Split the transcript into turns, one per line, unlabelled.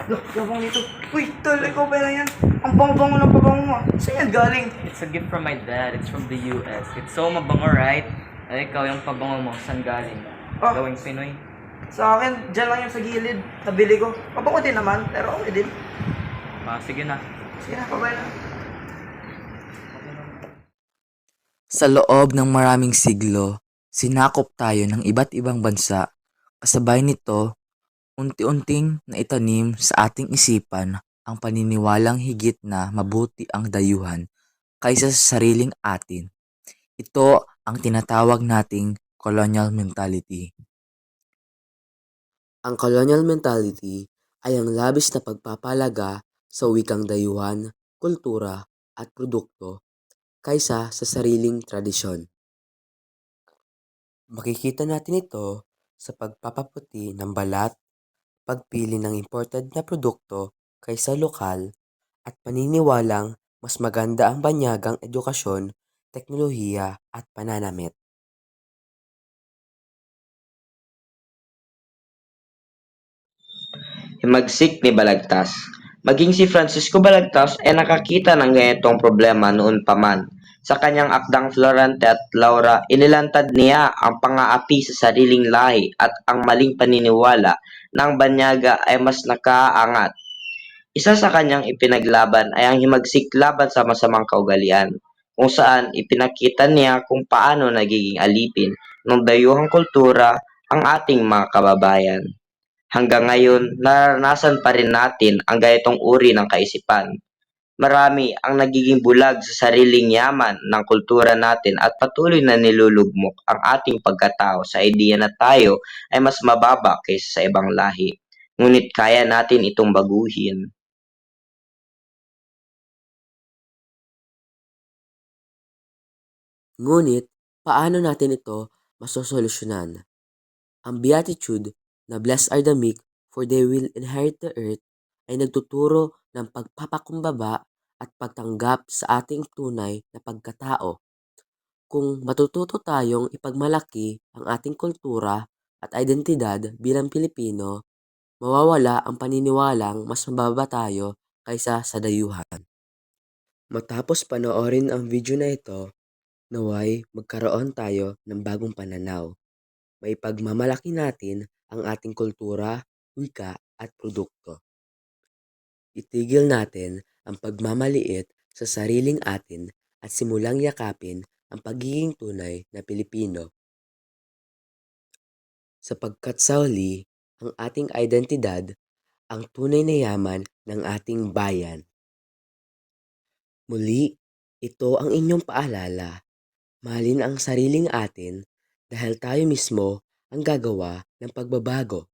Look, gabang nito. Uy, tol, ikaw pala yan. Ang bango-bango ng pabango mo. Saan yan galing?
It's a gift from my dad. It's from the US. It's so mabango, right? Ay, ikaw yung pabango mo. Saan galing?
Ah.
Gawing Pinoy.
Sa akin, dyan lang yung sa gilid. Nabili ko. Pabango din naman, pero okay din.
Sige na.
Sige na, pabay na.
Sa loob ng maraming siglo, sinakop tayo ng iba't ibang bansa. Kasabay nito, unti-unting naitanim sa ating isipan ang paniniwalang higit na mabuti ang dayuhan kaysa sa sariling atin. Ito ang tinatawag nating colonial mentality. Ang colonial mentality ay ang labis na pagpapalaga sa wikang dayuhan, kultura at produkto kaysa sa sariling tradisyon. Makikita natin ito sa pagpapaputi ng balat, pagpili ng imported na produkto kaysa lokal, at paniniwalang mas maganda ang banyagang edukasyon, teknolohiya at pananamit.
Himagsik ni Balagtas. Maging si Francisco Balagtas ay nakakita ng ganitong problema noon pa man. Sa kanyang akdang Florante at Laura, inilantad niya ang pang-aapi sa sariling lahi at ang maling paniniwala na ang banyaga ay mas nakaaangat. Isa sa kanyang ipinaglaban ay ang himagsik laban sa masamang kaugalian, kung saan ipinakita niya kung paano nagiging alipin ng dayuhang kultura ang ating mga kababayan. Hanggang ngayon, naranasan pa rin natin ang ganitong uri ng kaisipan. Marami ang nagiging bulag sa sariling yaman ng kultura natin at patuloy na nilulugmok ang ating pagkatao sa ideya na tayo ay mas mababa kaysa sa ibang lahi. Ngunit kaya natin itong baguhin.
Ngunit, paano natin ito masosolusyonan? Ang Beatitude na "Blessed are the meek, for they will inherit the earth" ay nagtuturo ng pagpapakumbaba at pagtanggap sa ating tunay na pagkatao. Kung matututo tayong ipagmalaki ang ating kultura at identidad bilang Pilipino, mawawala ang paniniwalang mas mababa tayo kaysa sa dayuhan. Matapos panoorin ang video na ito, naway magkaroon tayo ng bagong pananaw. Maipagmamalaki natin ang ating kultura, wika at produkto. Itigil natin ang pagmamaliit sa sariling atin at simulang yakapin ang pagiging tunay na Pilipino. Sapagkat sa huli, ang ating identidad ang tunay na yaman ng ating bayan. Muli, ito ang inyong paalala. Mahalin ang sariling atin dahil tayo mismo ang gagawa ng pagbabago.